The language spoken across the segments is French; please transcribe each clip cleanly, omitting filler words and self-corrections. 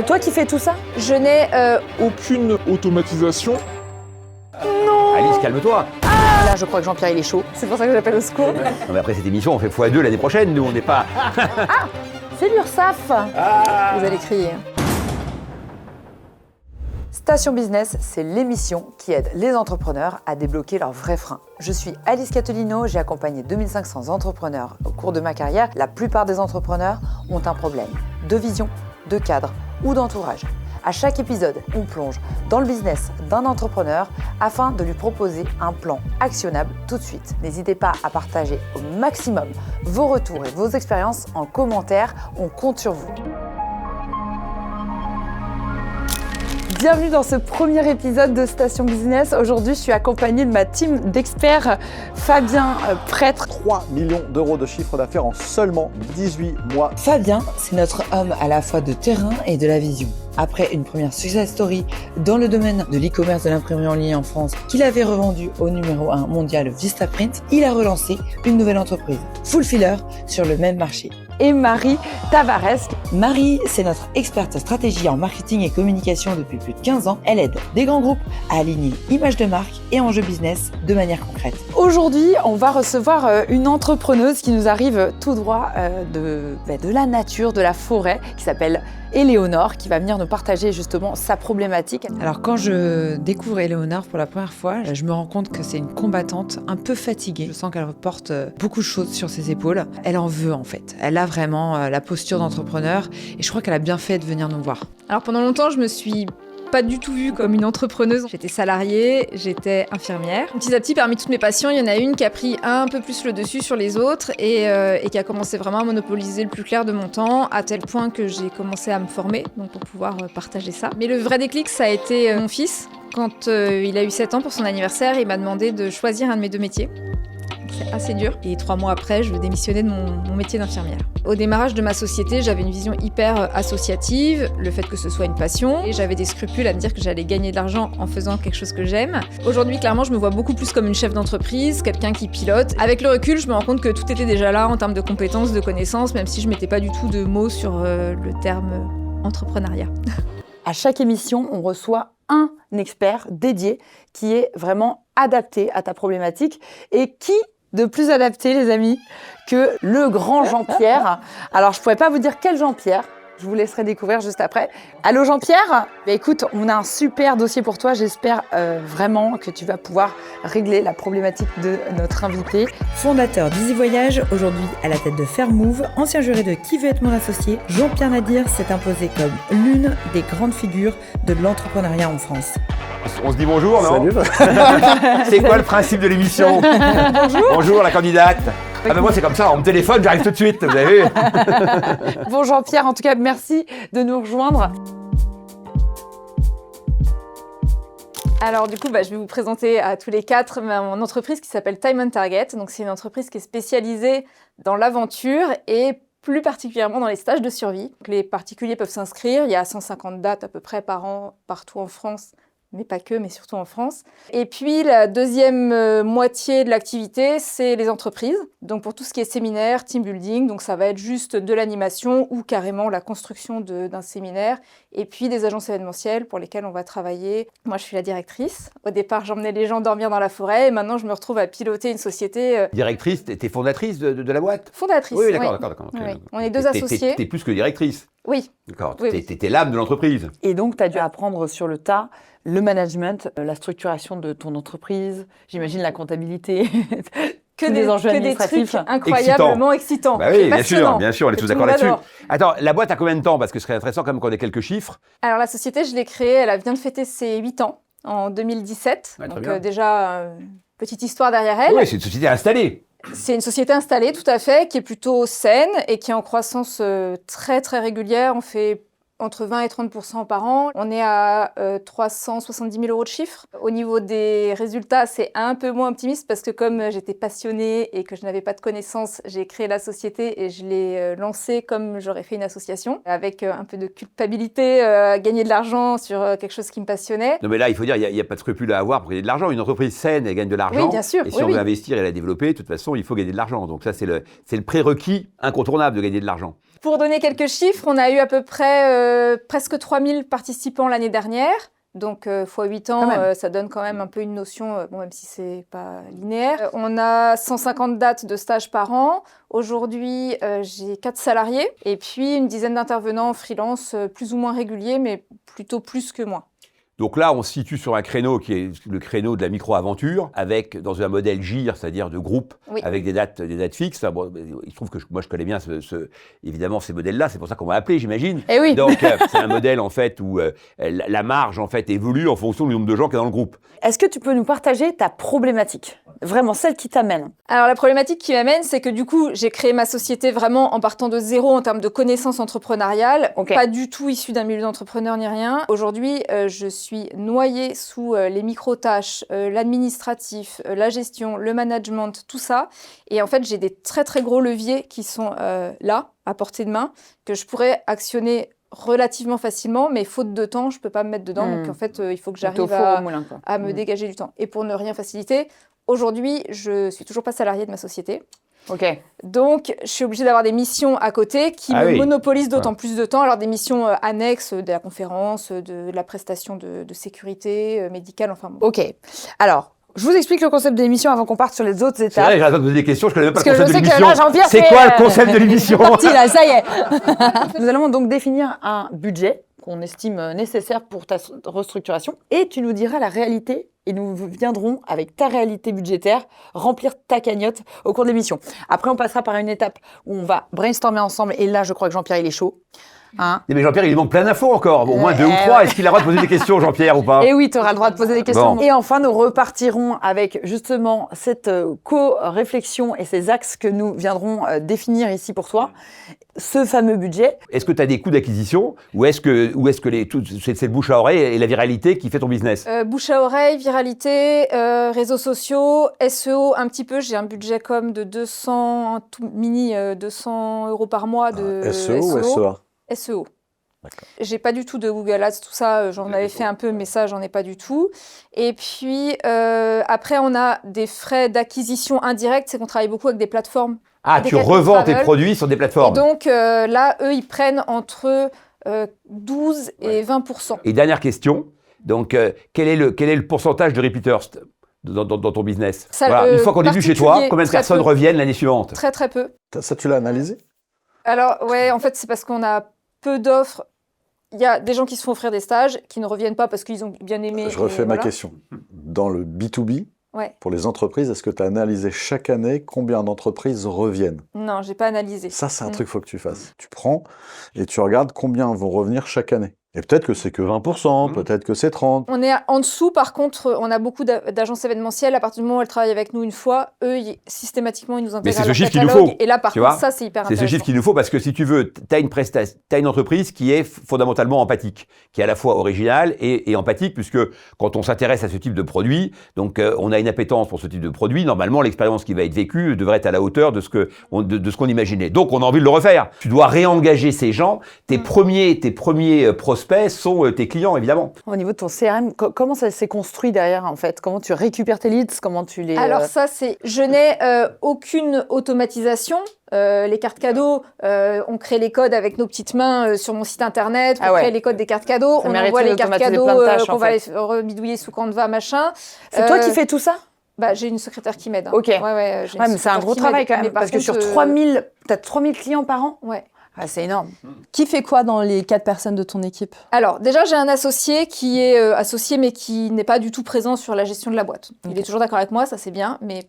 C'est toi qui fais tout ça? Je n'ai Aucune automatisation. Non. Alice, calme-toi. Là, je crois que Jean-Pierre, il est chaud. C'est pour ça que j'appelle au secours. Non, mais après cette émission, on fait x2 l'année prochaine, nous, on n'est pas... C'est l'URSSAF. Vous allez crier. Station Business, c'est l'émission qui aide les entrepreneurs à débloquer leurs vrais freins. Je suis Alice Catolino, j'ai accompagné 2500 entrepreneurs au cours de ma carrière. La plupart des entrepreneurs ont un problème de vision, de cadre ou d'entourage. À chaque épisode, on plonge dans le business d'un entrepreneur afin de lui proposer un plan actionnable tout de suite. N'hésitez pas à partager au maximum vos retours et vos expériences en commentaire. On compte sur vous. Bienvenue dans ce premier épisode de Station Business. Aujourd'hui, je suis accompagnée de ma team d'experts. Fabien, prêtre. 3 millions d'euros de chiffre d'affaires en seulement 18 mois. Fabien, c'est notre homme à la fois de terrain et de la vision. Après une première success story dans le domaine de l'e-commerce de l'imprimerie en ligne en France, qu'il avait revendu au numéro 1 mondial Vistaprint, il a relancé une nouvelle entreprise, Fulfiller, sur le même marché. Et Marie Tavares. Marie, c'est notre experte stratégie en marketing et communication depuis plus de 15 ans. Elle aide des grands groupes à aligner image de marque et enjeux business de manière concrète. Aujourd'hui, on va recevoir une entrepreneuse qui nous arrive tout droit de la nature, de la forêt, qui s'appelle Éléonore, qui va venir nous partager justement sa problématique. Alors quand je découvre Éléonore pour la première fois, je me rends compte que c'est une combattante un peu fatiguée. Je sens qu'elle porte beaucoup de choses sur ses épaules. Elle en veut en fait. Elle a vraiment la posture d'entrepreneur et je crois qu'elle a bien fait de venir nous voir. Alors pendant longtemps, je me suis pas du tout vue comme une entrepreneuse. J'étais salariée, j'étais infirmière. Petit à petit, parmi toutes mes passions, il y en a une qui a pris un peu plus le dessus sur les autres et qui a commencé vraiment à monopoliser le plus clair de mon temps, à tel point que j'ai commencé à me former donc pour pouvoir partager ça. Mais le vrai déclic, ça a été mon fils. Quand il a eu 7 ans pour son anniversaire, il m'a demandé de choisir un de mes 2 métiers. C'est assez dur. Et 3 mois après, je démissionnais de mon métier d'infirmière. Au démarrage de ma société, j'avais une vision hyper associative, le fait que ce soit une passion. Et j'avais des scrupules à me dire que j'allais gagner de l'argent en faisant quelque chose que j'aime. Aujourd'hui, clairement, je me vois beaucoup plus comme une chef d'entreprise, quelqu'un qui pilote. Avec le recul, je me rends compte que tout était déjà là en termes de compétences, de connaissances, même si je mettais pas du tout de mots sur le terme entrepreneuriat. À chaque émission, on reçoit un expert dédié qui est vraiment adapté à ta problématique et qui de plus adapté, les amis, que le grand Jean-Pierre. Alors, je ne pourrais pas vous dire quel Jean-Pierre. Je vous laisserai découvrir juste après. Allô Jean-Pierre ? Écoute, on a un super dossier pour toi. J'espère vraiment que tu vas pouvoir régler la problématique de notre invité. Fondateur d'Easy Voyage, aujourd'hui à la tête de Fairmove, ancien juré de Qui veut être mon associé, Jean-Pierre Nadir s'est imposé comme l'une des grandes figures de l'entrepreneuriat en France. On se dit bonjour, non? Salut. C'est quoi le principe de l'émission? Bonjour la candidate. Ah ben moi c'est comme ça, on me téléphone, j'arrive tout de suite, vous avez vu? Bon Jean-Pierre, en tout cas, merci de nous rejoindre. Alors du coup, je vais vous présenter à tous les 4 mon entreprise qui s'appelle Time and Target. Donc c'est une entreprise qui est spécialisée dans l'aventure et plus particulièrement dans les stages de survie. Donc, les particuliers peuvent s'inscrire, il y a 150 dates à peu près par an partout en France. Mais pas que, mais surtout en France. Et puis la deuxième moitié de l'activité, c'est les entreprises. Donc pour tout ce qui est séminaire, team building, donc ça va être juste de l'animation ou carrément la construction d'un séminaire. Et puis des agences événementielles pour lesquelles on va travailler. Moi, je suis la directrice. Au départ, j'emmenais les gens dormir dans la forêt et maintenant, je me retrouve à piloter une société. Directrice, t'es fondatrice de la boîte? Fondatrice, oui. D'accord. Oui. On est 2 associés. T'es plus que directrice? Oui. D'accord, Oui. t'es l'âme de l'entreprise. Et donc, tu as dû apprendre sur le tas le management, la structuration de ton entreprise, j'imagine la comptabilité, tous les enjeux administratifs. Trucs incroyablement excitants. Bah oui, bien sûr, on est Et tous tout d'accord le monde là-dessus. adore. Attends, la boîte a combien de temps? Parce que ce serait intéressant quand même qu'on ait quelques chiffres. Alors la société, je l'ai créée, elle vient de fêter ses 8 ans en 2017. Ouais, très Donc bien. Déjà, petite histoire derrière elle. Oui, c'est une société installée. C'est une société installée, tout à fait, qui est plutôt saine et qui est en croissance très très régulière. On fait entre 20 et 30% par an. On est à 370 000 euros de chiffre. Au niveau des résultats, c'est un peu moins optimiste parce que comme j'étais passionnée et que je n'avais pas de connaissances, j'ai créé la société et je l'ai lancée comme j'aurais fait une association, avec un peu de culpabilité à gagner de l'argent sur quelque chose qui me passionnait. Non mais là, il faut dire, il n'y a pas de scrupule à avoir pour gagner de l'argent. Une entreprise saine, elle gagne de l'argent. Oui, bien sûr. Et si on veut investir et la développer, de toute façon, il faut gagner de l'argent. Donc ça, c'est le prérequis incontournable de gagner de l'argent. Pour donner quelques chiffres, on a eu à peu près presque 3000 participants l'année dernière. Donc, fois 8 ans, ça donne quand même un peu une notion, bon, même si c'est pas linéaire. On a 150 dates de stage par an. Aujourd'hui, j'ai 4 salariés et puis une dizaine d'intervenants freelance plus ou moins réguliers, mais plutôt plus que moi. Donc là, on se situe sur un créneau qui est le créneau de la micro-aventure, avec dans un modèle GIR, c'est-à-dire de groupe, avec des dates fixes. Enfin, bon, il se trouve que moi, je connais bien évidemment ces modèles-là, c'est pour ça qu'on m'a appelé, j'imagine. Eh oui. Donc, c'est un modèle, en fait, où la marge, en fait, évolue en fonction du nombre de gens qu'il y a dans le groupe. Est-ce que tu peux nous partager ta problématique? Vraiment, celle qui t'amène. Alors, la problématique qui m'amène, c'est que du coup, j'ai créé ma société vraiment en partant de zéro en termes de connaissances entrepreneuriales. Pas du tout issue d'un milieu d'entrepreneur ni rien. Aujourd'hui, je suis noyée sous les micro-tâches, l'administratif, la gestion, le management, tout ça. Et en fait, j'ai des très, très gros leviers qui sont là, à portée de main, que je pourrais actionner relativement facilement, mais faute de temps, je ne peux pas me mettre dedans. Donc, en fait, il faut que j'arrive à me dégager du temps. Et pour ne rien faciliter, aujourd'hui, je ne suis toujours pas salariée de ma société. Donc, je suis obligée d'avoir des missions à côté qui me monopolisent d'autant plus de temps. Alors, des missions annexes, de la conférence, de la prestation de sécurité médicale, enfin bon. Alors, je vous explique le concept de l'émission avant qu'on parte sur les autres étapes. C'est vrai, j'arrête de poser des questions, je connais même pas le concept de l'émission. Parce que je sais que là, Jean-Pierre, c'est quoi le concept de l'émission? C'est parti là, ça y est. Nous allons donc définir un budget qu'on estime nécessaire pour ta restructuration. Et tu nous diras la réalité et nous viendrons, avec ta réalité budgétaire, remplir ta cagnotte au cours de l'émission. Après, on passera par une étape où on va brainstormer ensemble. Et là, je crois que Jean-Pierre, il est chaud. Mais Jean-Pierre, il manque plein d'infos encore, au moins 2 ou 3. Est-ce qu'il a le droit de poser des questions, Jean-Pierre, ou pas? Et oui, tu auras le droit de poser des questions. Bon. Et enfin, nous repartirons avec justement cette co-réflexion et ces axes que nous viendrons définir ici pour toi. Ce fameux budget. Est-ce que tu as des coûts d'acquisition ou est-ce que c'est le bouche à oreille et la viralité qui fait ton business? Bouche à oreille, viralité, réseaux sociaux, SEO un petit peu. J'ai un budget comme de 200 € par mois de SEO ou SEA? SEO. J'ai pas du tout de Google Ads, tout ça, j'en avais fait un peu, mais ça, j'en ai pas du tout. Et puis, après, on a des frais d'acquisition indirects, c'est qu'on travaille beaucoup avec des plateformes. Ah, tu revends tes produits sur des plateformes. Et donc, là, eux, ils prennent entre 12 et 20%. Et dernière question, donc, quel est le pourcentage de repeaters dans ton business? Une fois qu'on est venu chez toi, combien de personnes reviennent l'année suivante? Très, très peu. Ça, tu l'as analysé? Alors, ouais, en fait, c'est parce qu'on a peu d'offres. Il y a des gens qui se font offrir des stages, qui ne reviennent pas parce qu'ils ont bien aimé. Je refais ma question. Dans le B2B, pour les entreprises, est-ce que tu as analysé chaque année combien d'entreprises reviennent? Non, j'ai pas analysé. Ça, c'est un truc qu'il faut que tu fasses. Tu prends et tu regardes combien vont revenir chaque année. Et peut-être que c'est que 20%, peut-être que c'est 30%. On est en dessous, par contre, on a beaucoup d'agences événementielles. À partir du moment où elles travaillent avec nous une fois, eux, systématiquement, ils nous intègrent. Mais c'est ce leur chiffre qu'il nous catalogue. faut. Et là, par contre, ça, c'est hyper intéressant. C'est ce chiffre qu'il nous faut parce que si tu veux, t'as une entreprise qui est fondamentalement empathique, qui est à la fois originale et empathique, puisque quand on s'intéresse à ce type de produit, donc on a une appétence pour ce type de produit, normalement, l'expérience qui va être vécue devrait être à la hauteur de ce qu'on imaginait. Donc, on a envie de le refaire. Tu dois réengager ces gens. Tes premiers prospects sont tes clients, évidemment. Au niveau de ton CRM, comment ça s'est construit derrière, en fait? Comment tu récupères tes leads? Comment tu les... Alors ça, je n'ai aucune automatisation. Les cartes cadeaux, on crée les codes avec nos petites mains sur mon site internet, on crée les codes des cartes cadeaux, on envoie les cartes cadeaux qu'on va rebidouiller sous Canva, machin. C'est toi qui fais tout ça? J'ai une secrétaire qui m'aide. Ok. Ouais, mais c'est un gros travail quand même, parce que sur 3000, peut-être 3000 clients par an? Ouais. Ah, c'est énorme. Qui fait quoi dans les 4 personnes de ton équipe? Alors, déjà, j'ai un associé qui est associé, mais qui n'est pas du tout présent sur la gestion de la boîte. Il est toujours d'accord avec moi, ça c'est bien, mais...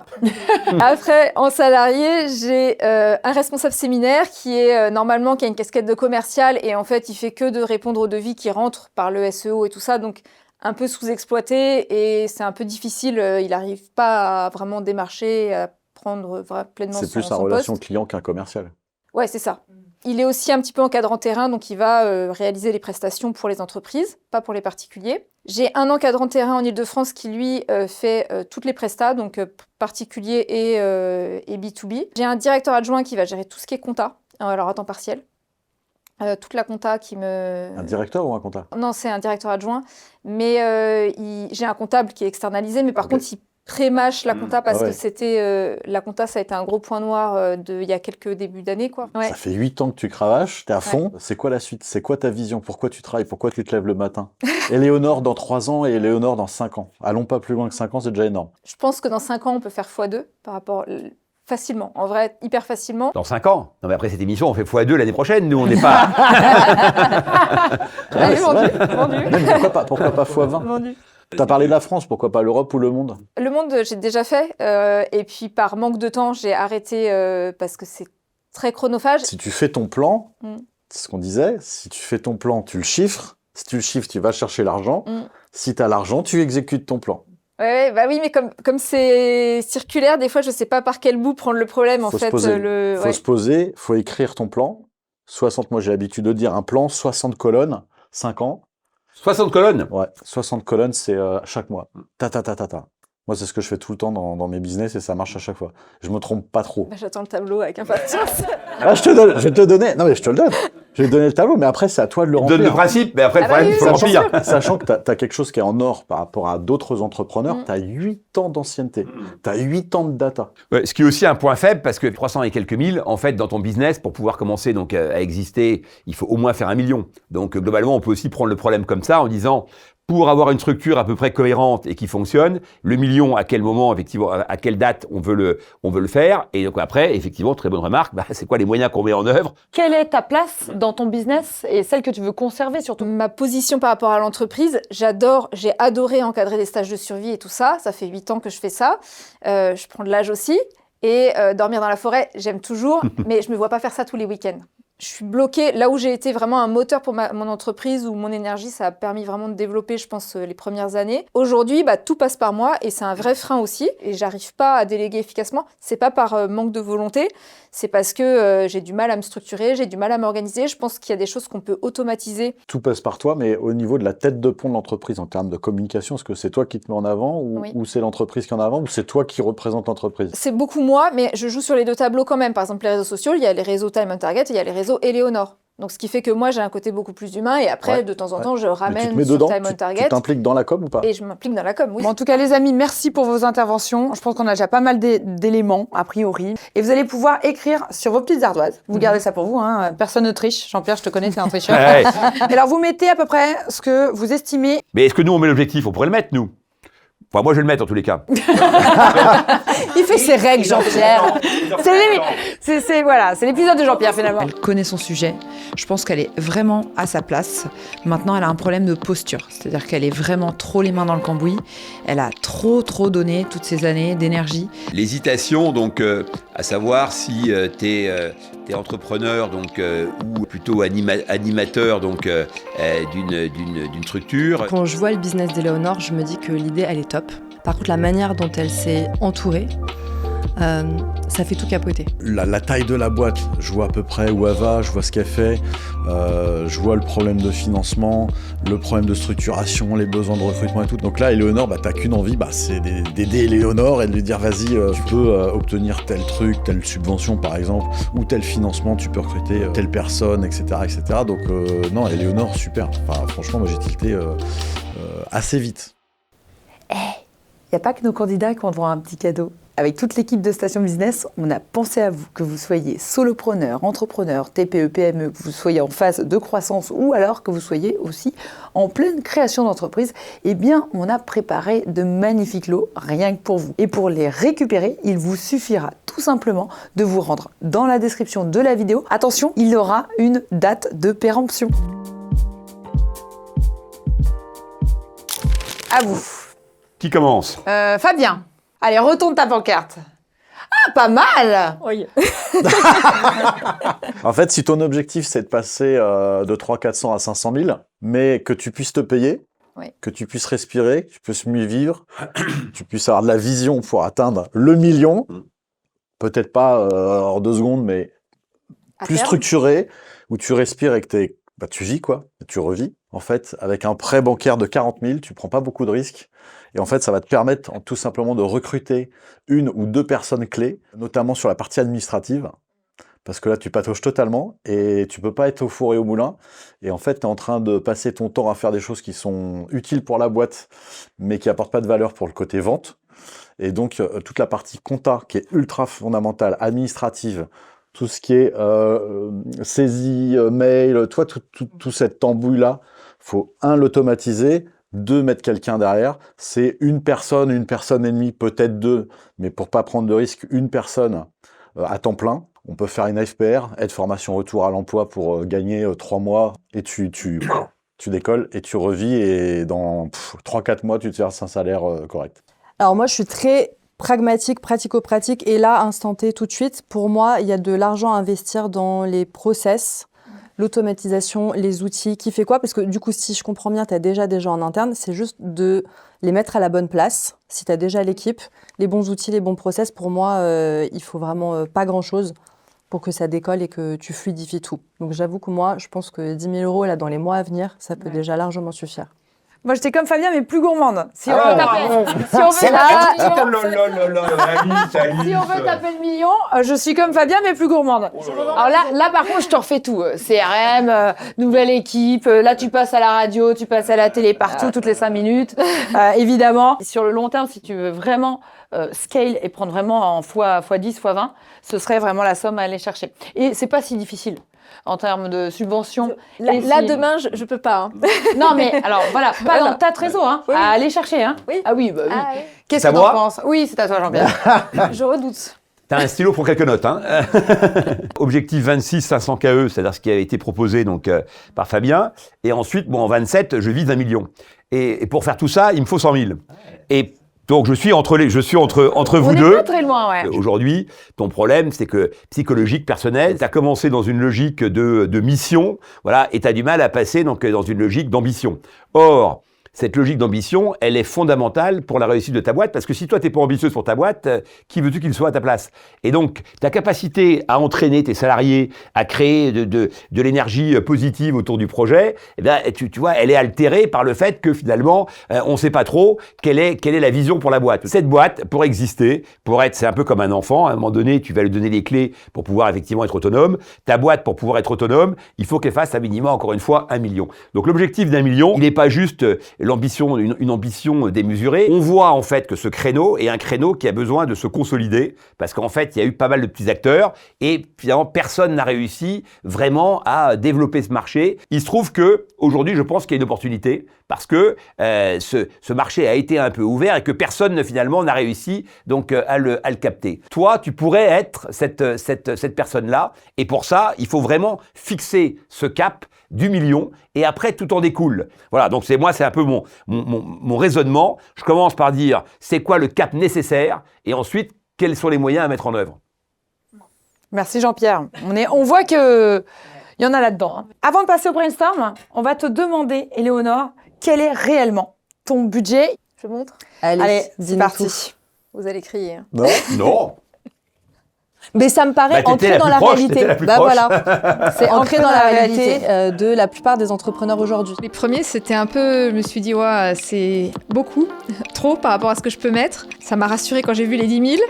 Après, en salarié, j'ai un responsable séminaire qui est normalement, qui a une casquette de commercial, et en fait, il fait que de répondre aux devis qui rentrent par le SEO et tout ça, donc un peu sous-exploité, et c'est un peu difficile, il n'arrive pas à vraiment démarcher, à prendre pleinement son poste. C'est plus en relation client qu'un commercial. Ouais, c'est ça. Il est aussi un petit peu encadrant terrain, donc il va réaliser les prestations pour les entreprises, pas pour les particuliers. J'ai un encadrant terrain en Ile-de-France qui, lui, fait toutes les prestats, donc particuliers et B2B. J'ai un directeur adjoint qui va gérer tout ce qui est compta, alors à temps partiel. Toute la compta qui me... Un directeur ou un comptable? Non, c'est un directeur adjoint, mais j'ai un comptable qui est externalisé, mais par contre, il pré-mâche la compta parce que c'était la compta, ça a été un gros point noir il y a quelques débuts d'année, quoi. Ouais. Ça fait 8 ans que tu cravaches, t'es à fond. C'est quoi la suite? C'est quoi ta vision? Pourquoi tu travailles? Pourquoi tu te lèves le matin? Éléonore dans 3 ans et Éléonore dans 5 ans. Allons pas plus loin que 5 ans, c'est déjà énorme. Je pense que dans 5 ans, on peut faire x2 par rapport facilement. En vrai, hyper facilement. Dans 5 ans. Non, mais après cette émission, on fait x2 l'année prochaine. Nous, on n'est pas. Allez, vendu. Pourquoi pas x20? Vendu. T'as parlé de la France, pourquoi pas l'Europe ou le monde? Le monde, j'ai déjà fait. Et puis, par manque de temps, j'ai arrêté parce que c'est très chronophage. Si tu fais ton plan, c'est ce qu'on disait, si tu fais ton plan, tu le chiffres. Si tu le chiffres, tu vas chercher l'argent. Si tu as l'argent, tu exécutes ton plan. Ouais, bah oui, mais comme c'est circulaire, des fois, je sais pas par quel bout prendre le problème. Faut se poser, faut écrire ton plan. 60, moi j'ai l'habitude de dire un plan, 60 colonnes, 5 ans. 60 colonnes? Ouais, 60 colonnes, c'est chaque mois. Ta. Moi, c'est ce que je fais tout le temps dans mes business et ça marche à chaque fois. Je me trompe pas trop. Bah, j'attends le tableau avec impatience. Ah, je vais te donner. Non, mais je te le donne. Je vais te donner le tableau, mais après, c'est à toi de le remplir. Donne le principe, mais après, le problème, il faut le remplir. Sachant que tu as quelque chose qui est en or par rapport à d'autres entrepreneurs, tu as 8 ans d'ancienneté. Tu as 8 ans de data. Ouais, ce qui est aussi un point faible, parce que 300 et quelques mille, en fait, dans ton business, pour pouvoir commencer donc à exister, il faut au moins faire 1 million. Donc, globalement, on peut aussi prendre le problème comme ça en disant, pour avoir une structure à peu près cohérente et qui fonctionne, le million, à quel moment, effectivement, à quelle date on veut le faire. Et donc après, effectivement, très bonne remarque, c'est quoi les moyens qu'on met en œuvre? Quelle est ta place dans ton business et celle que tu veux conserver surtout? Ma position par rapport à l'entreprise, j'ai adoré encadrer des stages de survie et tout ça. Ça fait 8 ans que je fais ça. Je prends de l'âge aussi. Et dormir dans la forêt, j'aime toujours, mais je me vois pas faire ça tous les week-ends. Je suis bloquée. Là où j'ai été vraiment un moteur pour mon entreprise, où mon énergie, ça a permis vraiment de développer, je pense, les premières années. Aujourd'hui, tout passe par moi et c'est un vrai frein aussi. Et j'arrive pas à déléguer efficacement. C'est pas par manque de volonté, c'est parce que j'ai du mal à me structurer, j'ai du mal à m'organiser. Je pense qu'il y a des choses qu'on peut automatiser. Tout passe par toi, mais au niveau de la tête de pont de l'entreprise, en termes de communication, est-ce que c'est toi qui te mets en avant ou c'est l'entreprise qui est en avant ou c'est toi qui représente l'entreprise? C'est beaucoup moi, mais je joue sur les deux tableaux quand même. Par exemple, les réseaux sociaux, il y a les réseaux Time on Target et il y a les réseaux Éléonore. Donc, ce qui fait que moi, j'ai un côté beaucoup plus humain et après, de temps en temps, je ramène sur Time on Target. Tu t'impliques dans la com ou pas? Et je m'implique dans la com, oui. Bon, en tout cas, les amis, merci pour vos interventions. Je pense qu'on a déjà pas mal d'éléments, a priori. Et vous allez pouvoir écrire sur vos petites ardoises. Vous gardez ça pour vous, hein. Personne ne triche. Jean-Pierre, je te connais, t'es un tricheur. Ouais. Alors, vous mettez à peu près ce que vous estimez. Mais est-ce que nous, on met l'objectif? On pourrait le mettre, nous. Enfin, moi, je vais le mettre en tous les cas. Il fait ses règles, Jean-Pierre. C'est l'épisode de Jean-Pierre, finalement. Elle connaît son sujet. Je pense qu'elle est vraiment à sa place. Maintenant, elle a un problème de posture. C'est-à-dire qu'elle est vraiment trop les mains dans le cambouis. Elle a trop donné toutes ces années d'énergie. L'hésitation, donc, à savoir si t'es entrepreneur, donc, ou plutôt animateur, donc, d'une structure. Quand je vois le business d'Éléonore, je me dis que l'idée, elle est top. Par contre, la manière dont elle s'est entourée, ça fait tout capoter. La taille de la boîte, je vois à peu près où elle va, je vois ce qu'elle fait, je vois le problème de financement, le problème de structuration, les besoins de recrutement et tout. Donc là, Éléonore, t'as qu'une envie, c'est d'aider Éléonore et de lui dire vas-y, tu peux obtenir tel truc, telle subvention par exemple, ou tel financement, tu peux recruter telle personne, etc. etc. Donc non, Éléonore, super. Enfin, franchement, moi j'ai tilté assez vite. Il n'y a pas que nos candidats qui ont droit à un petit cadeau. Avec toute l'équipe de Station Business, on a pensé à vous, que vous soyez solopreneur, entrepreneur, TPE, PME, que vous soyez en phase de croissance ou alors que vous soyez aussi en pleine création d'entreprise. Eh bien, on a préparé de magnifiques lots rien que pour vous. Et pour les récupérer, il vous suffira tout simplement de vous rendre dans la description de la vidéo. Attention, il y aura une date de péremption. À vous. Qui commence? Fabien, allez, retourne ta pancarte. Ah, pas mal! Oui. En fait, si ton objectif, c'est de passer de 300-400 à 500 000, mais que tu puisses te payer, que tu puisses respirer, que tu puisses mieux vivre, tu puisses avoir de la vision pour atteindre le million, peut-être pas en 2 secondes, mais plus structuré, où tu respires et que tu vis, quoi, tu revis. En fait, avec un prêt bancaire de 40 000, tu prends pas beaucoup de risques. Et en fait, ça va te permettre tout simplement de recruter 1 ou 2 personnes clés, notamment sur la partie administrative. Parce que là, tu patauges totalement et tu peux pas être au four et au moulin. Et en fait, tu es en train de passer ton temps à faire des choses qui sont utiles pour la boîte, mais qui apportent pas de valeur pour le côté vente. Et donc, toute la partie compta, qui est ultra fondamentale, administrative, tout ce qui est saisie, mail, toi, tout cette tambouille-là, faut, l'automatiser, 2, mettre quelqu'un derrière. C'est une personne et demie, peut-être 2, mais pour pas prendre de risque, une personne à temps plein. On peut faire une FPR, aide formation retour à l'emploi, pour gagner 3 mois, et tu décolles et tu revis, et dans 3-4 mois, tu te verses un salaire correct. Alors moi, je suis très pragmatique, pratico-pratique, et là, instant T, tout de suite, pour moi, il y a de l'argent à investir dans les process, l'automatisation, les outils. Qui fait quoi? Parce que du coup, si je comprends bien, tu as déjà des gens en interne, c'est juste de les mettre à la bonne place. Si tu as déjà l'équipe, les bons outils, les bons process, pour moi, il faut vraiment pas grand-chose pour que ça décolle et que tu fluidifies tout. Donc j'avoue que moi, je pense que 10 000 euros là, dans les mois à venir, ça peut déjà largement suffire. Moi, j'étais comme Fabien, mais plus gourmande. Si on veut taper le million, je suis comme Fabien, mais plus gourmande. Alors là, par contre, je te refais tout. CRM, nouvelle équipe. Là, tu passes à la radio, tu passes à la télé partout, toutes les 5 minutes. Évidemment, sur le long terme, si tu veux vraiment scale et prendre vraiment en fois 10, fois 20, ce serait vraiment la somme à aller chercher. Et c'est pas si difficile. En termes de subventions. Là, demain, je peux pas. Hein. Non, mais alors voilà, pas dans ta trésor, hein, oui. à aller chercher. Hein. Oui. Ah oui, bah oui. Ah, oui. Qu'est-ce que t'en penses? Oui, c'est à toi, Jean-Pierre. Je redoute. T'as un stylo pour quelques notes. Hein. Objectif 26, 500 KE, c'est-à-dire ce qui avait été proposé donc, par Fabien. Et ensuite, en 27, je vise 1 million. Et pour faire tout ça, il me faut 100 000. Et donc, je suis entre vous deux. On n'est pas très loin, ouais. Aujourd'hui, ton problème, c'est que psychologique, personnel, tu as commencé dans une logique de mission, voilà, et tu as du mal à passer donc, dans une logique d'ambition. Or, cette logique d'ambition, elle est fondamentale pour la réussite de ta boîte, parce que si toi, tu n'es pas ambitieuse pour ta boîte, qui veux-tu qu'il soit à ta place? Et donc, ta capacité à entraîner tes salariés, à créer de l'énergie positive autour du projet, eh bien, tu vois, elle est altérée par le fait que finalement, on ne sait pas trop quelle est la vision pour la boîte. Cette boîte, pour exister, c'est un peu comme un enfant, à un moment donné, tu vas lui donner les clés pour pouvoir effectivement être autonome. Ta boîte, pour pouvoir être autonome, il faut qu'elle fasse à minimum, encore une fois, 1 million. Donc, l'objectif d'1 million, il n'est pas juste l'ambition, une ambition démesurée. On voit en fait que ce créneau est un créneau qui a besoin de se consolider parce qu'en fait, il y a eu pas mal de petits acteurs et finalement, personne n'a réussi vraiment à développer ce marché. Il se trouve que aujourd'hui, je pense qu'il y a une opportunité parce que ce marché a été un peu ouvert et que personne finalement n'a réussi donc à le capter. Toi, tu pourrais être cette personne-là et pour ça, il faut vraiment fixer ce cap du million, et après, tout en découle. Voilà, donc c'est un peu mon raisonnement. Je commence par dire, c'est quoi le cap nécessaire, et ensuite, quels sont les moyens à mettre en œuvre. Merci Jean-Pierre. On voit qu'il y en a là-dedans. Hein. Avant de passer au brainstorm, on va te demander, Éléonore, quel est réellement ton budget? Je montre. Allez, c'est parti. Vous allez crier. Non. Non. Mais ça me paraît ancré dans la réalité. Voilà. C'est ancré dans la réalité de la plupart des entrepreneurs aujourd'hui. Les premiers, c'était un peu, je me suis dit, ouais, c'est beaucoup, trop par rapport à ce que je peux mettre. Ça m'a rassurée quand j'ai vu les 10 000.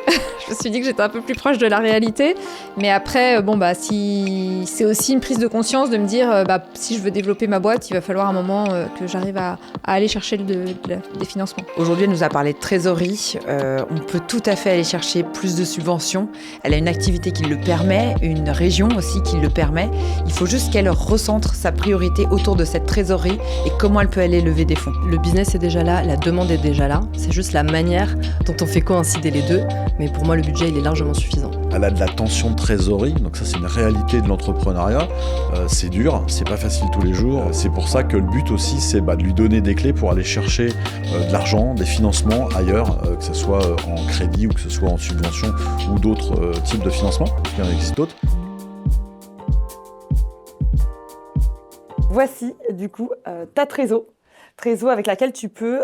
Je me suis dit que j'étais un peu plus proche de la réalité. Mais après, si c'est aussi une prise de conscience de me dire, si je veux développer ma boîte, il va falloir un moment que j'arrive à aller chercher des financements. Aujourd'hui, elle nous a parlé de trésorerie. On peut tout à fait aller chercher plus de subventions. Elle a une activité qui le permet, une région aussi qui le permet. Il faut juste qu'elle recentre sa priorité autour de cette trésorerie et comment elle peut aller lever des fonds. Le business est déjà là, la demande est déjà là. C'est juste la manière dont on fait coïncider les deux. Mais pour moi, le budget, il est largement suffisant. Elle a de la tension de trésorerie, donc ça c'est une réalité de l'entrepreneuriat. C'est dur, c'est pas facile tous les jours. C'est pour ça que le but aussi, c'est de lui donner des clés pour aller chercher de l'argent, des financements ailleurs, que ce soit en crédit ou que ce soit en subvention ou d'autres types de financement. Il y en existe d'autres. Voici du coup ta trésor avec laquelle tu peux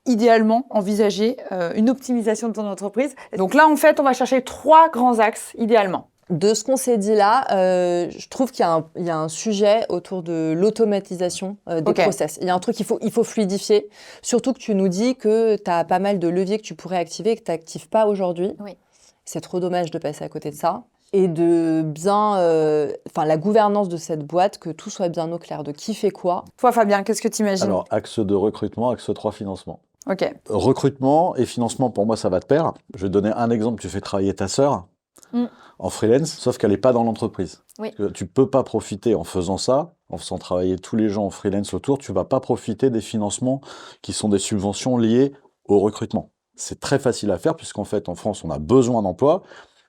idéalement envisager une optimisation de ton entreprise. Donc là, en fait, on va chercher 3 grands axes, idéalement. De ce qu'on s'est dit là, je trouve qu'il y a un sujet autour de l'automatisation des process. Il y a un truc qu'il faut fluidifier, surtout que tu nous dis que tu as pas mal de leviers que tu pourrais activer et que tu n'actives pas aujourd'hui. Oui. C'est trop dommage de passer à côté de ça. Et de bien... la gouvernance de cette boîte, que tout soit bien au clair de qui fait quoi. Toi, Fabien, qu'est-ce que tu imagines? Alors, axe de recrutement, axe 3, financement. Ok. Recrutement et financement, pour moi, ça va de pair. Je vais te donner un exemple. Tu fais travailler ta sœur en freelance, sauf qu'elle n'est pas dans l'entreprise. Oui. Tu peux pas profiter en faisant ça, en faisant travailler tous les gens en freelance autour, tu vas pas profiter des financements qui sont des subventions liées au recrutement. C'est très facile à faire, puisqu'en fait, en France, on a besoin d'emploi,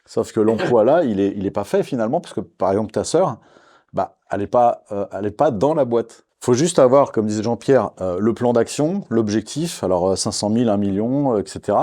sauf que l'emploi là, il est pas fait finalement, parce que par exemple, ta sœur, elle est pas dans la boîte. Faut juste avoir, comme disait Jean-Pierre, le plan d'action, l'objectif, alors 500 000, 1 million, etc.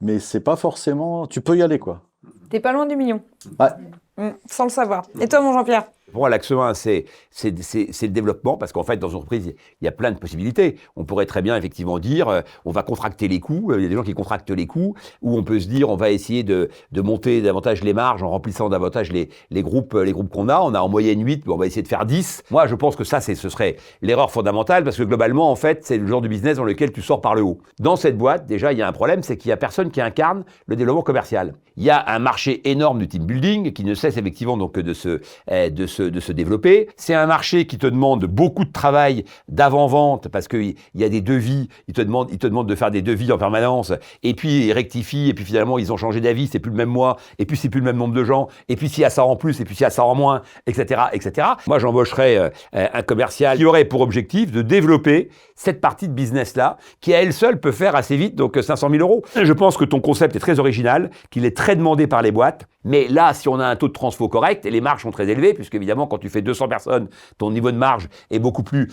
Mais c'est pas forcément... Tu peux y aller, quoi. T'es pas loin du million. Ouais. Sans le savoir. Et toi, mon Jean-Pierre? Pour moi, l'axe 1, c'est le développement, parce qu'en fait, dans une entreprise, il y a plein de possibilités. On pourrait très bien, effectivement, dire, on va contracter les coûts, il y a des gens qui contractent les coûts, ou on peut se dire, on va essayer de monter davantage les marges en remplissant davantage les groupes qu'on a. On a en moyenne 8, on va essayer de faire 10. Moi, je pense que ça, ce serait l'erreur fondamentale, parce que globalement, en fait, c'est le genre de business dans lequel tu sors par le haut. Dans cette boîte, déjà, il y a un problème, c'est qu'il y a personne qui incarne le développement commercial. Il y a un marché énorme du team building qui ne cesse effectivement donc de se développer. C'est un marché qui te demande beaucoup de travail d'avant-vente parce qu'il y a des devis, ils te demandent de faire des devis en permanence et puis ils rectifient et puis finalement ils ont changé d'avis, c'est plus le même mois et puis c'est plus le même nombre de gens et puis s'il y a ça en plus et puis s'il y a ça en moins, etc., etc. Moi j'embaucherais un commercial qui aurait pour objectif de développer cette partie de business-là qui à elle seule peut faire assez vite donc 500 000 euros. Je pense que ton concept est très original, qu'il est très demandé par les boîtes, mais là si on a un taux de transfo correct et les marges sont très élevées puisque évidemment quand tu fais 200 personnes, ton niveau de marge est beaucoup plus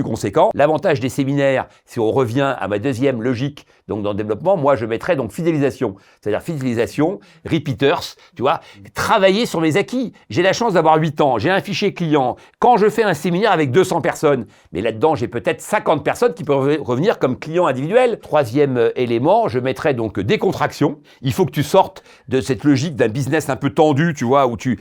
conséquent. L'avantage des séminaires, si on revient à ma deuxième logique, donc dans le développement, moi je mettrais donc fidélisation. C'est-à-dire fidélisation, repeaters, tu vois, travailler sur mes acquis. J'ai la chance d'avoir 8 ans, j'ai un fichier client. Quand je fais un séminaire avec 200 personnes, mais là-dedans j'ai peut-être 50 personnes qui peuvent revenir comme clients individuels. Troisième élément, je mettrais donc décontraction. Il faut que tu sortes de cette logique d'un business un peu tendu, tu vois, où tu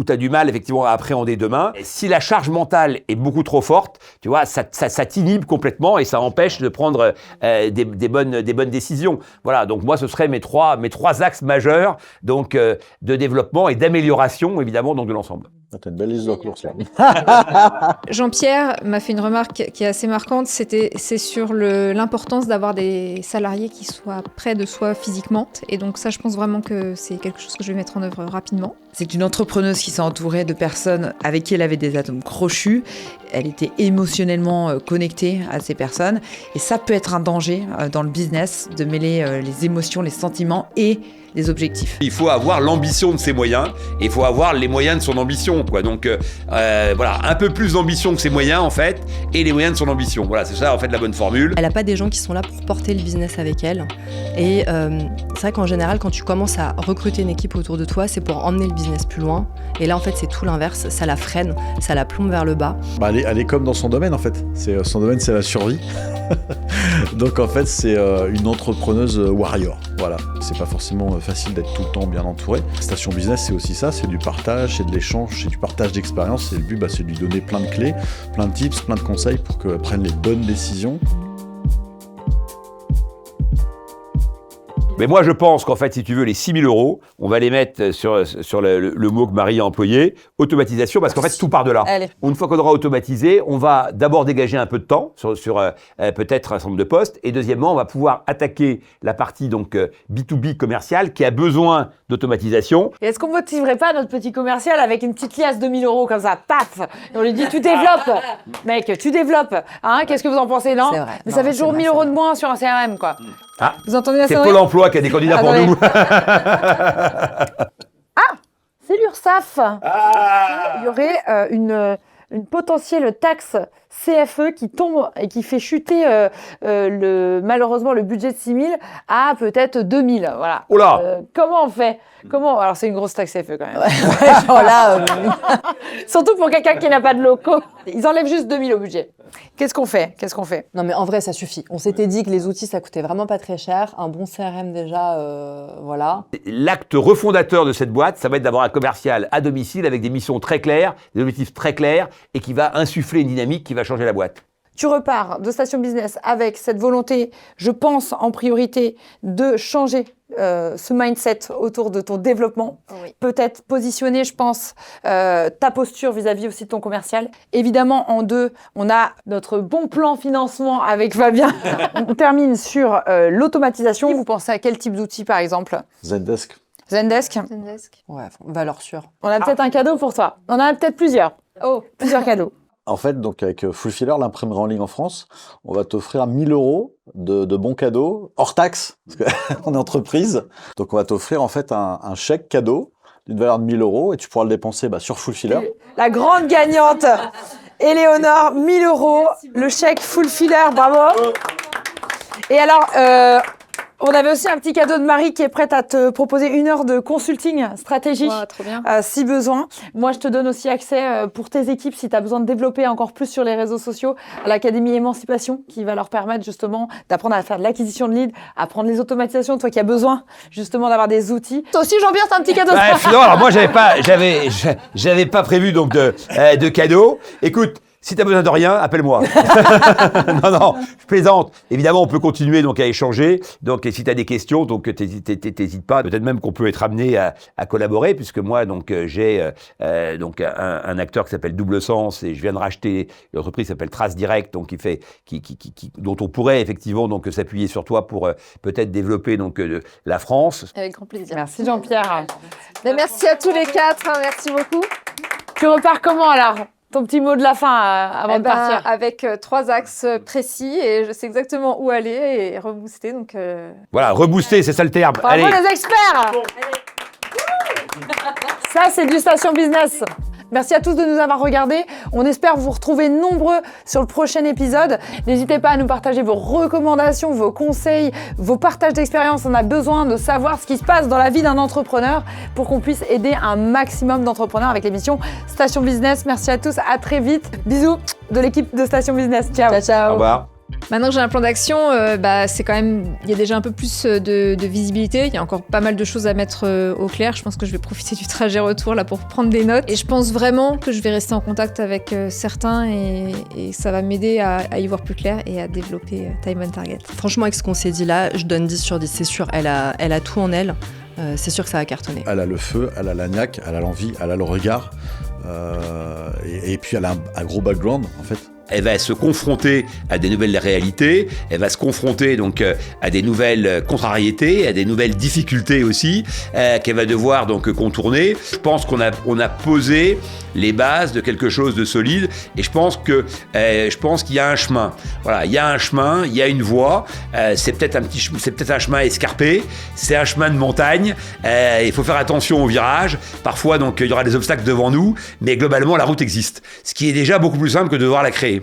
as du mal effectivement à appréhender demain. Et si la charge mentale est beaucoup trop forte, tu vois, ça t'inhibe complètement et ça empêche de prendre des bonnes décisions. Voilà, donc moi ce seraient mes trois axes majeurs donc de développement et d'amélioration évidemment donc de l'ensemble. T'as une belle liste de courses là. Jean-Pierre m'a fait une remarque qui est assez marquante, c'est sur l'importance d'avoir des salariés qui soient près de soi physiquement. Et donc ça, je pense vraiment que c'est quelque chose que je vais mettre en œuvre rapidement. C'est une entrepreneuse qui s'est entourée de personnes avec qui elle avait des atomes crochus. Elle était émotionnellement connectée à ces personnes. Et ça peut être un danger dans le business de mêler les émotions, les sentiments et les objectifs. Il faut avoir l'ambition de ses moyens et il faut avoir les moyens de son ambition, quoi. Donc voilà, un peu plus d'ambition que ses moyens en fait et les moyens de son ambition. Voilà, c'est ça en fait la bonne formule. Elle n'a pas des gens qui sont là pour porter le business avec elle. Et c'est vrai qu'en général, quand tu commences à recruter une équipe autour de toi, c'est pour emmener le business plus loin. Et là, en fait, c'est tout l'inverse. Ça la freine, ça la plombe vers le bas. Elle est comme dans son domaine en fait. Son domaine, c'est la survie. Donc en fait, c'est une entrepreneuse warrior. Voilà, c'est pas forcément facile d'être tout le temps bien entouré. Station Business, c'est aussi ça, c'est du partage, c'est de l'échange, c'est du partage d'expérience. Et le but, c'est de lui donner plein de clés, plein de tips, plein de conseils pour qu'elle prenne les bonnes décisions. Mais moi, je pense qu'en fait, si tu veux, les 6 000 euros, on va les mettre sur le mot que Marie a employé, automatisation, parce qu'en fait, tout part de là. Allez. Une fois qu'on aura automatisé, on va d'abord dégager un peu de temps sur peut-être un certain nombre de postes, et deuxièmement, on va pouvoir attaquer la partie donc B2B commerciale qui a besoin d'automatisation. Et est-ce qu'on motiverait pas notre petit commercial avec une petite liasse de 1 000 euros comme ça, paf, et on lui dit tu développes, mec, tu développes, hein, qu'est-ce que vous en pensez, non? C'est vrai. Mais Non, ça fait c'est toujours vrai, 1 000 euros de moins sur un CRM, quoi. Ah, Vous entendez la c'est sonnerie? Pôle emploi qui a des candidats pour Attendez. nous. C'est l'URSSAF. Il y aurait une potentielle taxe CFE qui tombe et qui fait chuter malheureusement le budget de 6 000 à peut-être 2 000. Voilà. Oh là Comment on fait? Alors c'est une grosse taxe CFE quand même. Genre là, Surtout pour quelqu'un qui n'a pas de locaux. Ils enlèvent juste 2 000 au budget. Qu'est-ce qu'on fait? Non, mais en vrai, ça suffit. On s'était dit que les outils, ça coûtait vraiment pas très cher. Un bon CRM, déjà, voilà. L'acte refondateur de cette boîte, ça va être d'avoir un commercial à domicile avec des missions très claires, des objectifs très clairs et qui va insuffler une dynamique qui va changer la boîte. Tu repars de Station Business avec cette volonté, je pense en priorité, de changer ce mindset autour de ton développement. Oui. Peut-être positionner, je pense, ta posture vis-à-vis aussi de ton commercial. Évidemment, en 2, on a notre bon plan financement avec Fabien. On termine sur l'automatisation. Vous pensez à quel type d'outil, par exemple? Zendesk. Zendesk. Ouais, valeur sûre. On a peut-être un cadeau pour toi. On en a peut-être plusieurs. Oh, Plusieurs cadeaux. En fait, donc avec Fulfiller, l'imprimerie en ligne en France, on va t'offrir 1 000 € de bons cadeaux, hors taxe, parce qu'on est entreprise. Donc on va t'offrir en fait un chèque cadeau d'une valeur de 1 000 € et tu pourras le dépenser sur Fulfiller. La grande gagnante, Éléonore, 1 000 €, le chèque Fulfiller, bravo. Et alors, on avait aussi un petit cadeau de Marie qui est prête à te proposer 1 heure de consulting stratégique, trop bien. si besoin. Moi, je te donne aussi accès pour tes équipes, si tu as besoin de développer encore plus sur les réseaux sociaux, à l'Académie Émancipation, qui va leur permettre justement d'apprendre à faire de l'acquisition de leads, à prendre les automatisations, toi qui as besoin justement d'avoir des outils. Toi aussi, Jean-Pierre, t'as un petit cadeau. Non, alors moi, j'avais pas prévu donc de cadeau. Écoute, si tu as besoin de rien, appelle-moi. non, je plaisante. Évidemment, on peut continuer donc à échanger. Donc, et si tu as des questions, donc t'hésites pas. Peut-être même qu'on peut être amené à collaborer, puisque moi, donc j'ai donc un acteur qui s'appelle Double Sens et je viens de racheter une entreprise qui s'appelle Trace Direct, donc dont on pourrait effectivement donc s'appuyer sur toi pour peut-être développer donc la France. Avec grand plaisir. Merci Jean-Pierre. Mais merci à tous les 4, merci beaucoup. Tu repars comment alors? Ton petit mot de la fin avant de partir. Avec 3 axes précis et je sais exactement où aller et rebooster. Donc, Voilà, rebooster, c'est ça le terme. Bravo Allez. les experts. Ça, c'est du Station Business. Merci à tous de nous avoir regardés. On espère vous retrouver nombreux sur le prochain épisode. N'hésitez pas à nous partager vos recommandations, vos conseils, vos partages d'expérience. On a besoin de savoir ce qui se passe dans la vie d'un entrepreneur pour qu'on puisse aider un maximum d'entrepreneurs avec l'émission Station Business. Merci à tous, à très vite. Bisous de l'équipe de Station Business. Ciao. Ciao, ciao. Au revoir. maintenant que j'ai un plan d'action, c'est quand même, il y a déjà un peu plus de visibilité. Il y a encore pas mal de choses à mettre au clair. Je pense que je vais profiter du trajet retour là pour prendre des notes. Et je pense vraiment que je vais rester en contact avec certains et ça va m'aider à y voir plus clair et à développer Time on Target. Franchement, avec ce qu'on s'est dit là, je donne 10 sur 10, c'est sûr. Elle a tout en elle. C'est sûr que ça va cartonner. Elle a le feu, elle a la niaque, elle a l'envie, elle a le regard. Et puis elle a un gros background en fait. Elle va se confronter à des nouvelles réalités, elle va se confronter donc à des nouvelles contrariétés, à des nouvelles difficultés aussi, qu'elle va devoir donc contourner. Je pense qu'on a posé les bases de quelque chose de solide et je pense qu'il y a un chemin. Voilà, il y a un chemin, il y a une voie. C'est peut-être un chemin escarpé, c'est un chemin de montagne. Il faut faire attention aux virages. Parfois donc il y aura des obstacles devant nous, mais globalement la route existe. Ce qui est déjà beaucoup plus simple que de devoir la créer.